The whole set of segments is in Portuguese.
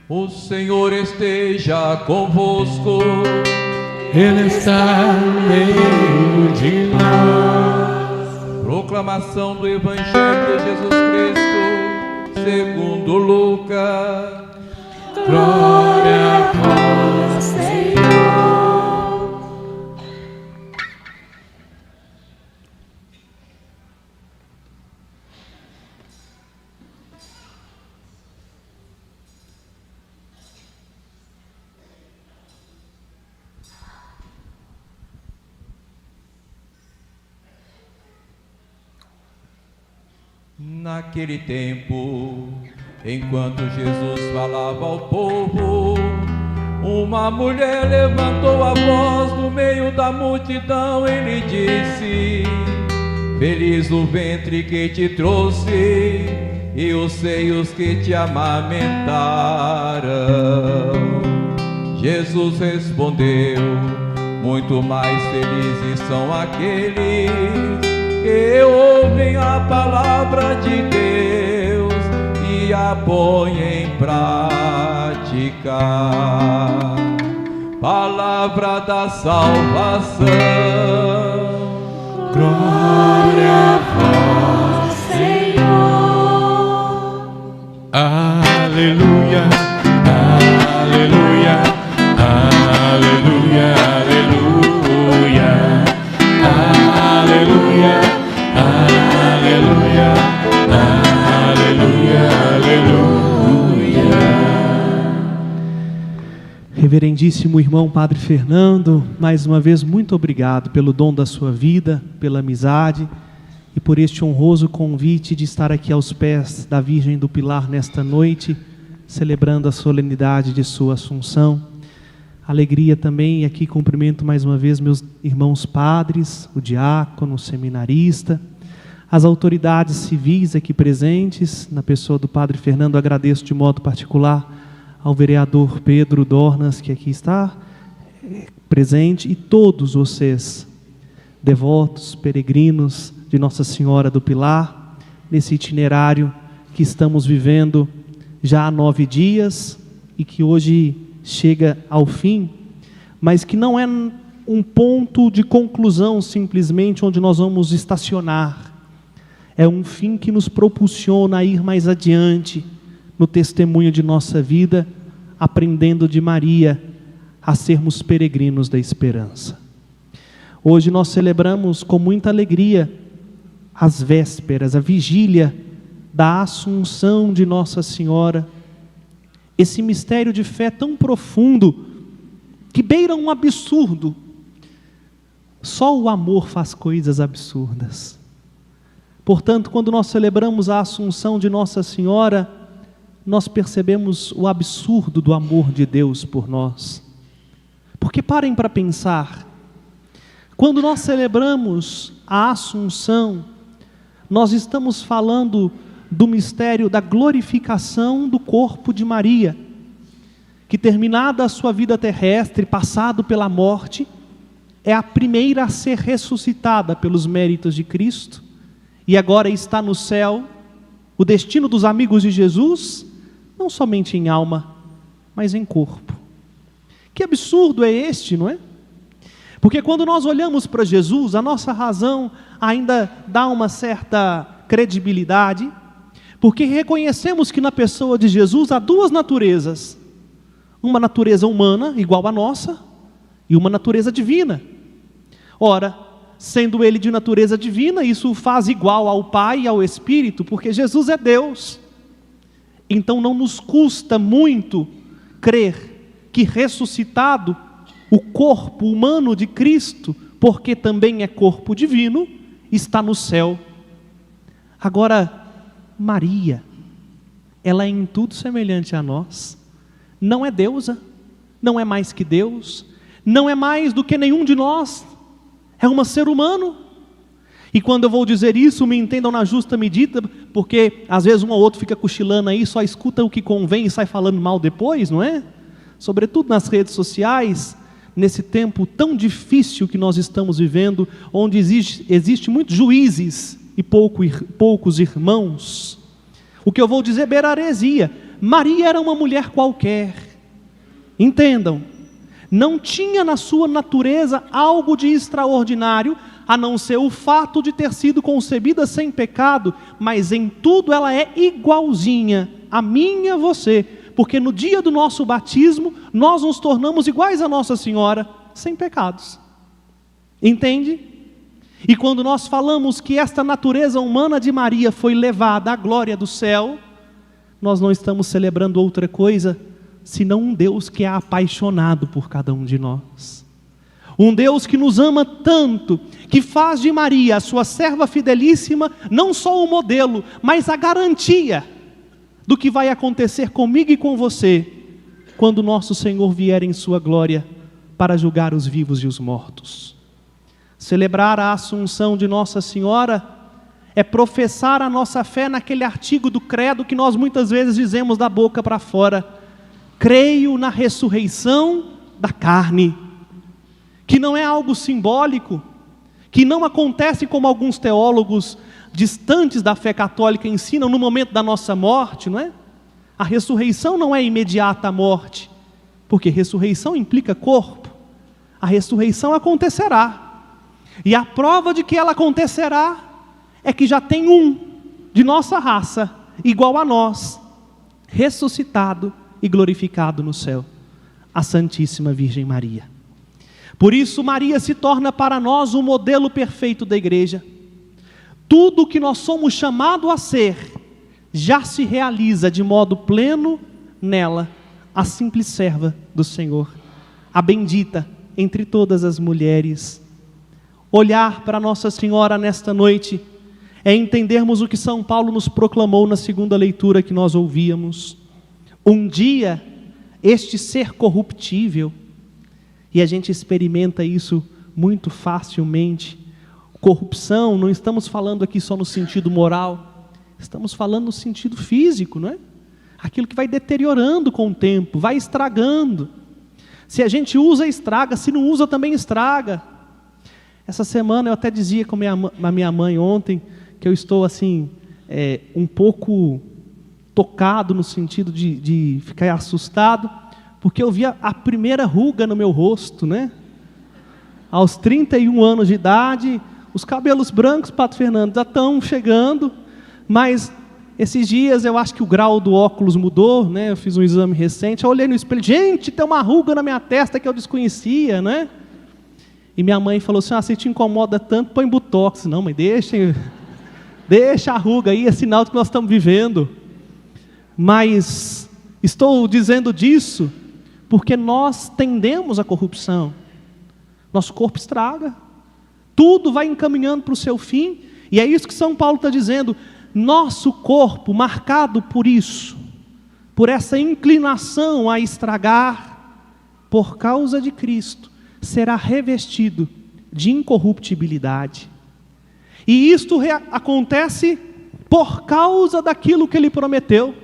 O Senhor esteja convosco. Ele está no meio de nós. Proclamação do Evangelho de Jesus Cristo segundo Lucas. Glória a vós, Senhor. Naquele tempo, enquanto Jesus falava ao povo, uma mulher levantou a voz no meio da multidão e lhe disse: Feliz o ventre que te trouxe e os seios que te amamentaram. Jesus respondeu: muito mais felizes são aqueles que ouvem a palavra de Deus e a põem em prática. Palavra da salvação. Glória a vós, Senhor. Aleluia, aleluia, aleluia, aleluia, aleluia, aleluia, aleluia, aleluia. Reverendíssimo irmão Padre Fernando, mais uma vez muito obrigado pelo dom da sua vida, pela amizade e por este honroso convite de estar aqui aos pés da Virgem do Pilar nesta noite, celebrando a solenidade de sua Assunção. Alegria também, e aqui cumprimento mais uma vez meus irmãos padres, o diácono, o seminarista, as autoridades civis aqui presentes, na pessoa do Padre Fernando. Agradeço de modo particular ao vereador Pedro Dornas, que aqui está presente, e todos vocês, devotos, peregrinos de Nossa Senhora do Pilar, nesse itinerário que estamos vivendo já há 9 dias e que hoje chega ao fim, mas que não é um ponto de conclusão simplesmente onde nós vamos estacionar. É um fim que nos propulsiona a ir mais adiante no testemunho de nossa vida, aprendendo de Maria a sermos peregrinos da esperança. Hoje nós celebramos com muita alegria as vésperas, a vigília da Assunção de Nossa Senhora, esse mistério de fé tão profundo, que beira um absurdo. Só o amor faz coisas absurdas. Portanto, quando nós celebramos a Assunção de Nossa Senhora, nós percebemos o absurdo do amor de Deus por nós. Porque parem para pensar, quando nós celebramos a Assunção, nós estamos falando do mistério da glorificação do corpo de Maria, que terminada a sua vida terrestre, passado pela morte, é a primeira a ser ressuscitada pelos méritos de Cristo, e agora está no céu. O destino dos amigos de Jesus, não somente em alma, mas em corpo. Que absurdo é este, não é? Porque quando nós olhamos para Jesus, a nossa razão ainda dá uma certa credibilidade, porque reconhecemos que na pessoa de Jesus há 2 naturezas, uma natureza humana, igual à nossa, e uma natureza divina. Ora, sendo ele de natureza divina, isso o faz igual ao Pai e ao Espírito, porque Jesus é Deus. Então não nos custa muito crer que ressuscitado, o corpo humano de Cristo, porque também é corpo divino, está no céu. Agora, Maria, ela é em tudo semelhante a nós, não é deusa, não é mais que Deus, não é mais do que nenhum de nós, é um ser humano. E quando eu vou dizer isso, me entendam na justa medida, porque às vezes um ou outro fica cochilando aí, só escuta o que convém e sai falando mal depois, não é? Sobretudo nas redes sociais, nesse tempo tão difícil que nós estamos vivendo, onde existe muitos juízes e poucos irmãos. O que eu vou dizer beira heresia. Maria era uma mulher qualquer. Entendam, não tinha na sua natureza algo de extraordinário, a não ser o fato de ter sido concebida sem pecado, mas em tudo ela é igualzinha a mim e a você, porque no dia do nosso batismo, nós nos tornamos iguais a Nossa Senhora, sem pecados. Entende? E quando nós falamos que esta natureza humana de Maria foi levada à glória do céu, nós não estamos celebrando outra coisa, senão um Deus que é apaixonado por cada um de nós. Um Deus que nos ama tanto, que faz de Maria, a sua serva fidelíssima, não só o modelo, mas a garantia do que vai acontecer comigo e com você, quando nosso Senhor vier em sua glória para julgar os vivos e os mortos. Celebrar a Assunção de Nossa Senhora é professar a nossa fé naquele artigo do credo que nós muitas vezes dizemos da boca para fora: creio na ressurreição da carne, que não é algo simbólico, que não acontece como alguns teólogos distantes da fé católica ensinam no momento da nossa morte, não é? A ressurreição não é imediata à morte, porque ressurreição implica corpo. A ressurreição acontecerá, e a prova de que ela acontecerá é que já tem um de nossa raça, igual a nós, ressuscitado e glorificado no céu, a Santíssima Virgem Maria. Por isso Maria se torna para nós o modelo perfeito da igreja. Tudo o que nós somos chamados a ser, já se realiza de modo pleno nela, a simples serva do Senhor, a bendita entre todas as mulheres. Olhar para Nossa Senhora nesta noite é entendermos o que São Paulo nos proclamou na segunda leitura que nós ouvíamos. Um dia, este ser corruptível, e a gente experimenta isso muito facilmente. Corrupção, não estamos falando aqui só no sentido moral, estamos falando no sentido físico, não é? Aquilo que vai deteriorando com o tempo, vai estragando. Se a gente usa, estraga, se não usa, também estraga. Essa semana eu até dizia com a minha mãe ontem, que eu estou assim, um pouco tocado no sentido de ficar assustado, porque eu via a primeira ruga no meu rosto, né? Aos 31 anos de idade, os cabelos brancos, Padre Fernando, já estão chegando, mas esses dias eu acho que o grau do óculos mudou, né? Eu fiz um exame recente, eu olhei no espelho, gente, tem uma ruga na minha testa que eu desconhecia, né? E minha mãe falou assim: se te incomoda tanto, põe botox. Não, mãe, deixa a ruga aí, é sinal de que nós estamos vivendo. Mas estou dizendo disso porque nós tendemos à corrupção. Nosso corpo estraga, tudo vai encaminhando para o seu fim, e é isso que São Paulo está dizendo. Nosso corpo, marcado por isso, por essa inclinação a estragar, por causa de Cristo, será revestido de incorruptibilidade. E isto acontece por causa daquilo que Ele prometeu: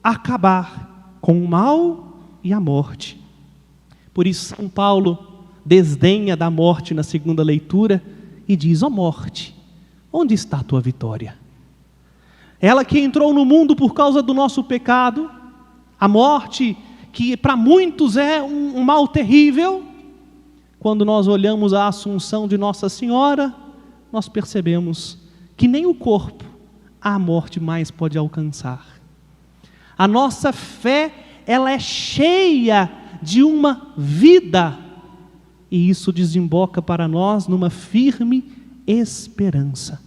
acabar com o mal e a morte. Por isso São Paulo desdenha da morte na segunda leitura e diz: ó morte, onde está a tua vitória? Ela que entrou no mundo por causa do nosso pecado, a morte que para muitos é um mal terrível, quando nós olhamos a Assunção de Nossa Senhora, nós percebemos que nem o corpo a morte mais pode alcançar. A nossa fé, ela é cheia de uma vida, e isso desemboca para nós numa firme esperança.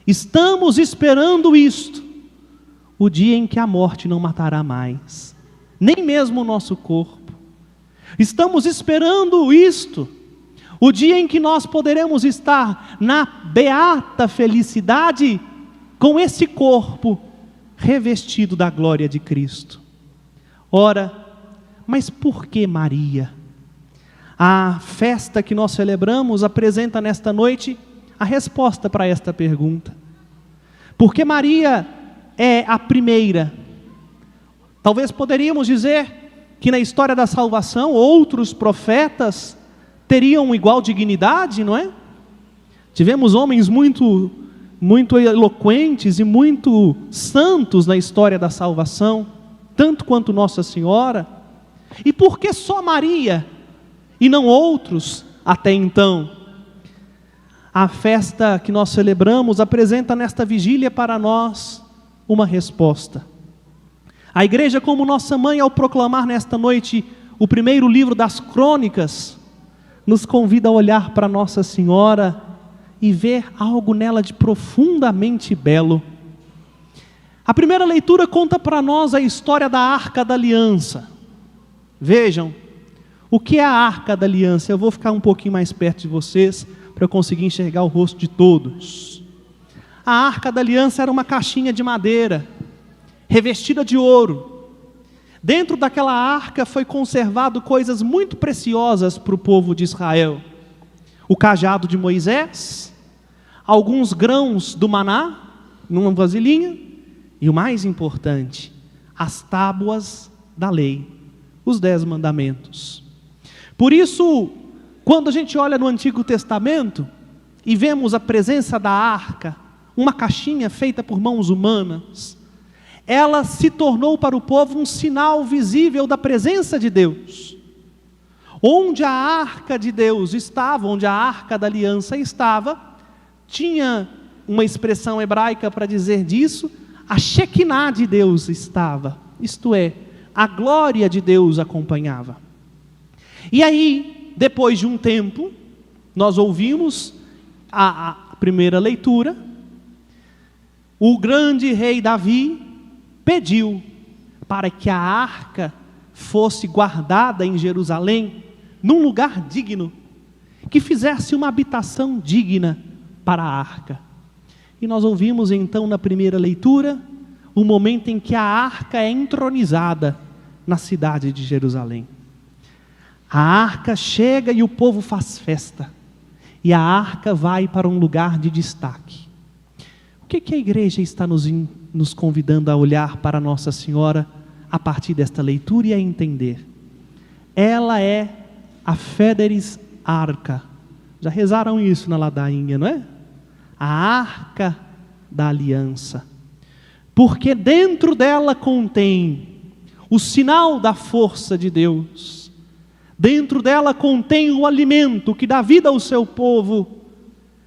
Estamos esperando isto, o dia em que a morte não matará mais, nem mesmo o nosso corpo. Estamos esperando isto, o dia em que nós poderemos estar na beata felicidade, com esse corpo revestido da glória de Cristo. Ora, mas por que Maria? A festa que nós celebramos apresenta nesta noite a resposta para esta pergunta. Porque Maria é a primeira. Talvez poderíamos dizer que na história da salvação outros profetas teriam igual dignidade, não é? Tivemos homens muito eloquentes e muito santos na história da salvação. tanto quanto Nossa Senhora? E por que só Maria e não outros até então? A festa que nós celebramos apresenta nesta vigília para nós uma resposta. A igreja, como nossa mãe, ao proclamar nesta noite o primeiro livro das crônicas, nos convida a olhar para Nossa Senhora e ver algo nela de profundamente belo. A primeira leitura conta para nós a história da Arca da Aliança. Vejam, o que é a Arca da Aliança? Eu vou ficar um pouquinho mais perto de vocês, para eu conseguir enxergar o rosto de todos. A Arca da Aliança era uma caixinha de madeira, revestida de ouro. Dentro daquela arca foi conservado coisas muito preciosas para o povo de Israel. O cajado de Moisés, alguns grãos do maná, numa vasilhinha, e o mais importante, as tábuas da lei, os 10 mandamentos. Por isso, quando a gente olha no Antigo Testamento e vemos a presença da arca, uma caixinha feita por mãos humanas, ela se tornou para o povo um sinal visível da presença de Deus. Onde a arca de Deus estava, onde a arca da aliança estava, tinha uma expressão hebraica para dizer disso, a Shekinah de Deus estava, isto é, a glória de Deus acompanhava. E aí, depois de um tempo, nós ouvimos a primeira leitura, o grande rei Davi pediu para que a arca fosse guardada em Jerusalém, num lugar digno, que fizesse uma habitação digna para a arca. E nós ouvimos então na primeira leitura, o momento em que a arca é entronizada na cidade de Jerusalém. A arca chega e o povo faz festa, e a arca vai para um lugar de destaque. O que a igreja está nos convidando a olhar para Nossa Senhora a partir desta leitura e a entender? Ela é a Fideris Arca. Já rezaram isso na ladainha, não é? A Arca da Aliança. Porque dentro dela contém o sinal da força de Deus. Dentro dela contém o alimento que dá vida ao seu povo.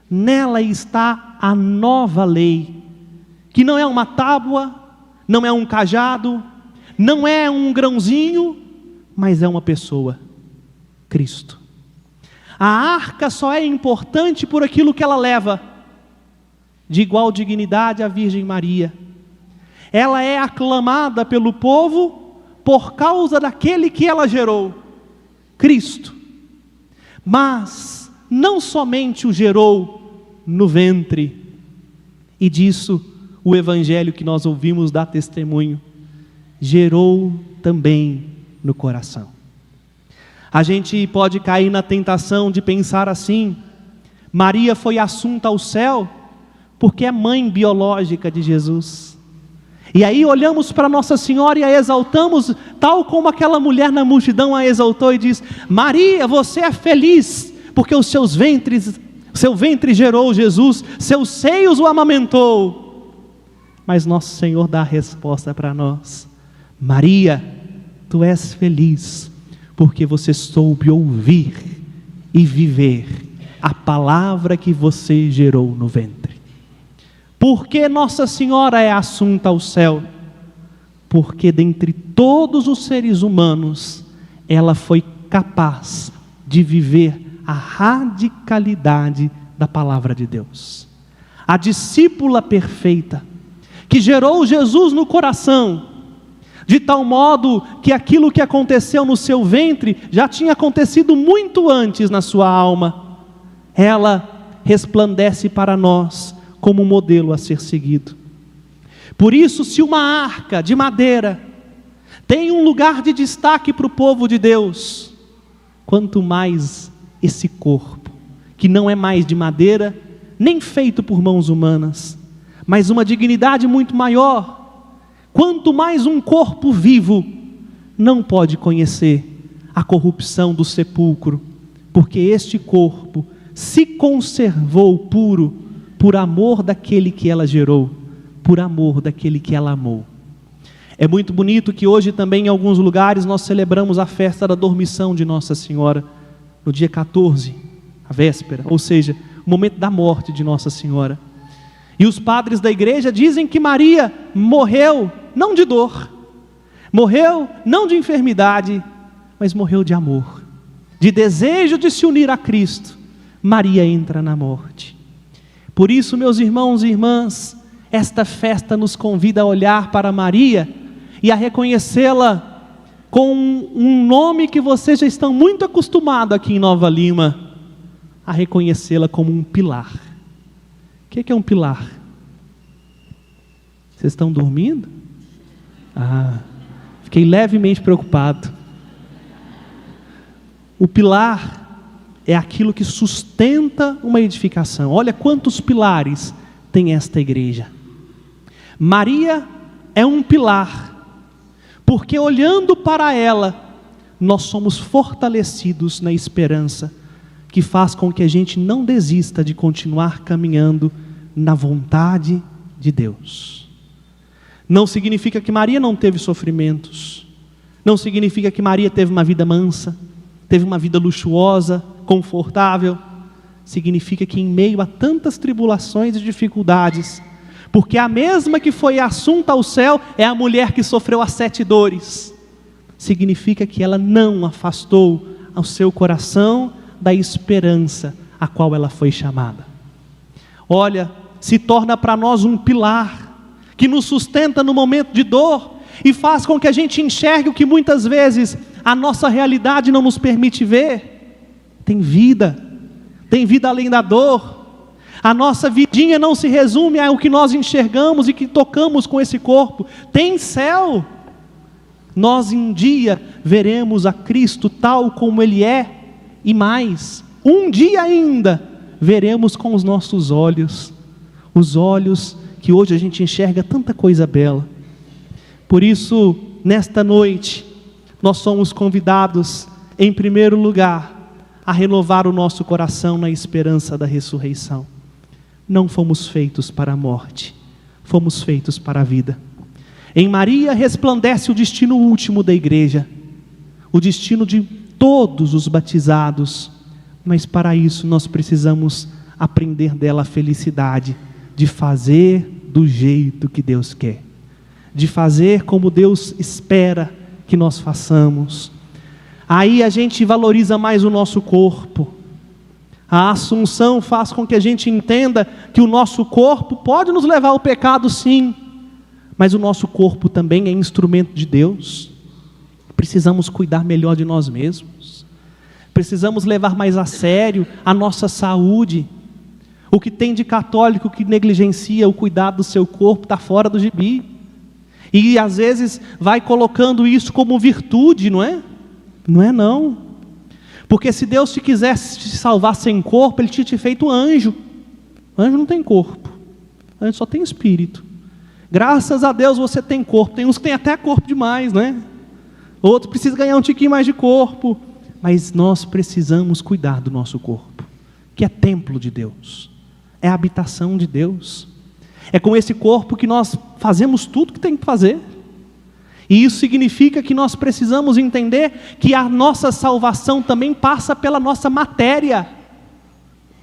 Nela está a nova lei, que não é uma tábua, não é um cajado, não é um grãozinho, mas é uma pessoa, Cristo. A arca só é importante por aquilo que ela leva, de igual dignidade à Virgem Maria. Ela é aclamada pelo povo por causa daquele que ela gerou, Cristo. Mas não somente o gerou no ventre, e disso o evangelho que nós ouvimos dá testemunho, gerou também no coração. A gente pode cair na tentação de pensar assim: Maria foi assunta ao céu porque é mãe biológica de Jesus. E aí olhamos para Nossa Senhora e a exaltamos, tal como aquela mulher na multidão a exaltou e diz: Maria, você é feliz, porque seu ventre gerou Jesus, seus seios o amamentou. Mas Nosso Senhor dá a resposta para nós: Maria, tu és feliz, porque você soube ouvir e viver a palavra que você gerou no ventre. Por que Nossa Senhora é assunta ao céu? Porque dentre todos os seres humanos, ela foi capaz de viver a radicalidade da palavra de Deus. A discípula perfeita, que gerou Jesus no coração, de tal modo que aquilo que aconteceu no seu ventre já tinha acontecido muito antes na sua alma. Ela resplandece para nós como modelo a ser seguido. Por isso, se uma arca de madeira tem um lugar de destaque para o povo de Deus, quanto mais esse corpo, que não é mais de madeira, nem feito por mãos humanas, mas uma dignidade muito maior. Quanto mais um corpo vivo não pode conhecer a corrupção do sepulcro, porque este corpo se conservou puro por amor daquele que ela gerou, por amor daquele que ela amou. É muito bonito que hoje também em alguns lugares nós celebramos a festa da dormição de Nossa Senhora, no dia 14, a véspera, ou seja, o momento da morte de Nossa Senhora. E os padres da igreja dizem que Maria morreu não de dor, morreu não de enfermidade, mas morreu de amor, de desejo de se unir a Cristo. Maria entra na morte. Por isso, meus irmãos e irmãs, esta festa nos convida a olhar para Maria e a reconhecê-la com um nome que vocês já estão muito acostumados aqui em Nova Lima, a reconhecê-la como um pilar. O que é um pilar? Vocês estão dormindo? Fiquei levemente preocupado. O pilar é aquilo que sustenta uma edificação. Olha quantos pilares tem esta igreja. Maria é um pilar, porque olhando para ela, nós somos fortalecidos na esperança, que faz com que a gente não desista de continuar caminhando na vontade de Deus. Não significa que Maria não teve sofrimentos, não significa que Maria teve uma vida mansa, teve uma vida luxuosa, confortável. Significa que em meio a tantas tribulações e dificuldades, porque a mesma que foi assunta ao céu é a mulher que sofreu as 7 dores, significa que ela não afastou ao seu coração da esperança a qual ela foi chamada. Olha, se torna para nós um pilar que nos sustenta no momento de dor e faz com que a gente enxergue o que muitas vezes a nossa realidade não nos permite ver. Tem vida além da dor. A nossa vidinha não se resume ao que nós enxergamos e que tocamos com esse corpo. Tem céu. Nós um dia veremos a Cristo tal como Ele é, e mais, um dia ainda veremos com os nossos olhos, os olhos que hoje a gente enxerga tanta coisa bela. Por isso, nesta noite, nós somos convidados, em primeiro lugar, a renovar o nosso coração na esperança da ressurreição. Não fomos feitos para a morte, fomos feitos para a vida. Em Maria resplandece o destino último da igreja, o destino de todos os batizados, mas para isso nós precisamos aprender dela a felicidade de fazer do jeito que Deus quer, de fazer como Deus espera que nós façamos. Aí a gente valoriza mais o nosso corpo. A Assunção faz com que a gente entenda que o nosso corpo pode nos levar ao pecado, sim, mas o nosso corpo também é instrumento de Deus. Precisamos cuidar melhor de nós mesmos, precisamos levar mais a sério a nossa saúde. O que tem de católico que negligencia o cuidado do seu corpo está fora do gibi, e às vezes vai colocando isso como virtude, não é? Não é não, porque se Deus te quisesse te salvar sem corpo, Ele tinha te feito anjo. Anjo não tem corpo, anjo só tem espírito. Graças a Deus você tem corpo. Tem uns que tem até corpo demais, né? Outros precisam ganhar um tiquinho mais de corpo, mas nós precisamos cuidar do nosso corpo, que é templo de Deus, é a habitação de Deus. É com esse corpo que nós fazemos tudo que tem que fazer. E isso significa que nós precisamos entender que a nossa salvação também passa pela nossa matéria.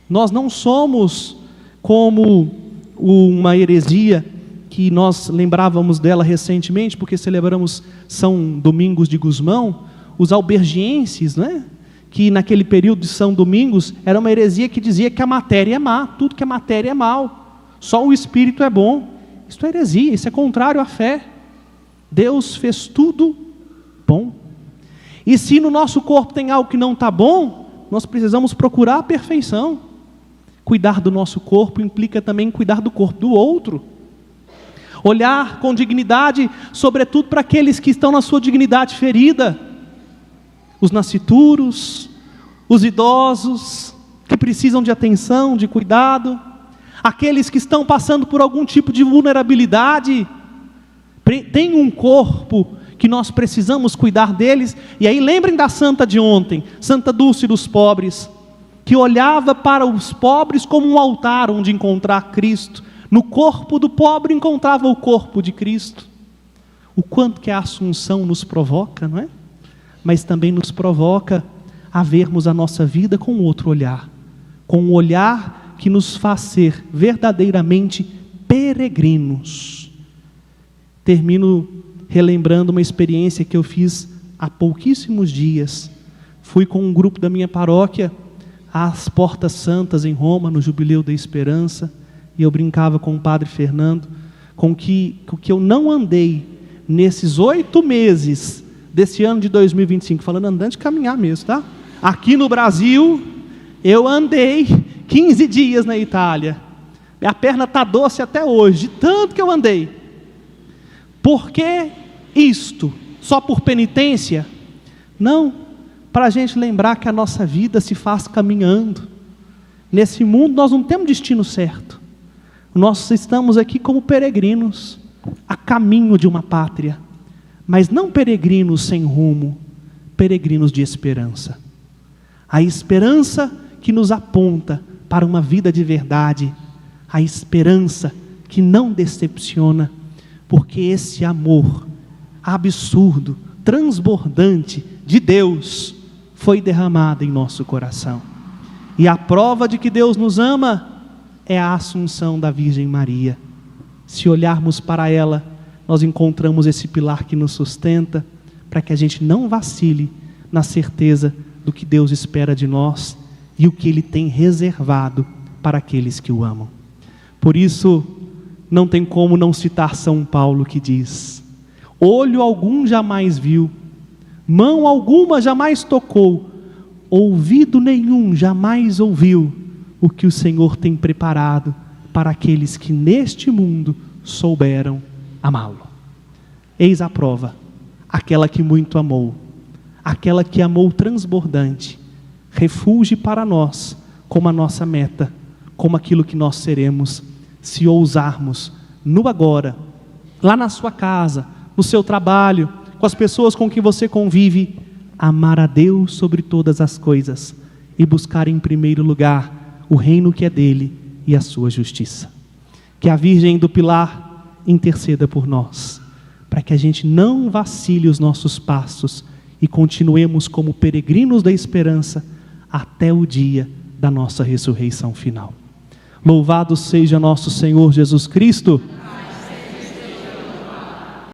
Nós não somos como uma heresia que nós lembrávamos dela recentemente, porque celebramos São Domingos de Gusmão, os albergienses, né? Que naquele período de São Domingos era uma heresia que dizia que a matéria é má, tudo que é matéria é mal, só o espírito é bom. Isso é heresia, isso é contrário à fé. Deus fez tudo bom. E se no nosso corpo tem algo que não está bom, nós precisamos procurar a perfeição. Cuidar do nosso corpo implica também cuidar do corpo do outro. Olhar com dignidade, sobretudo para aqueles que estão na sua dignidade ferida. Os nascituros, os idosos, que precisam de atenção, de cuidado. Aqueles que estão passando por algum tipo de vulnerabilidade. Tem um corpo que nós precisamos cuidar deles. E aí lembrem da santa de ontem, Santa Dulce dos pobres, que olhava para os pobres como um altar onde encontrar Cristo. No corpo do pobre encontrava o corpo de Cristo. o quanto que a Assunção nos provoca, não é? Mas também nos provoca a vermos a nossa vida com outro olhar, com um olhar que nos faz ser verdadeiramente peregrinos. Termino relembrando uma experiência que eu fiz há pouquíssimos dias. Fui com um grupo da minha paróquia às Portas Santas em Roma, no Jubileu da Esperança, e eu brincava com o Padre Fernando, com que eu não andei nesses 8 meses desse ano de 2025, falando andando de caminhar mesmo, tá? Aqui no Brasil, eu andei 15 dias na Itália. Minha perna está doce até hoje, de tanto que eu andei. Por que isto? Só por penitência? Não, para a gente lembrar que a nossa vida se faz caminhando. Nesse mundo nós não temos destino certo. Nós estamos aqui como peregrinos, a caminho de uma pátria, mas não peregrinos sem rumo, peregrinos de esperança. A esperança que nos aponta para uma vida de verdade, a esperança que não decepciona, porque esse amor absurdo, transbordante de Deus foi derramado em nosso coração. E a prova de que Deus nos ama é a Assunção da Virgem Maria. Se olharmos para ela, nós encontramos esse pilar que nos sustenta, para que a gente não vacile na certeza do que Deus espera de nós e o que Ele tem reservado para aqueles que o amam. Por isso, não tem como não citar São Paulo, que diz: olho algum jamais viu, mão alguma jamais tocou, ouvido nenhum jamais ouviu o que o Senhor tem preparado para aqueles que neste mundo souberam amá-lo. Eis a prova, aquela que muito amou, aquela que amou transbordante, refúgio para nós, como a nossa meta, como aquilo que nós seremos, se ousarmos, no agora, lá na sua casa, no seu trabalho, com as pessoas com que você convive, amar a Deus sobre todas as coisas, e buscar em primeiro lugar o reino que é dele e a sua justiça. Que a Virgem do Pilar interceda por nós, para que a gente não vacile os nossos passos e continuemos como peregrinos da esperança até o dia da nossa ressurreição final. Louvado seja nosso Senhor Jesus Cristo.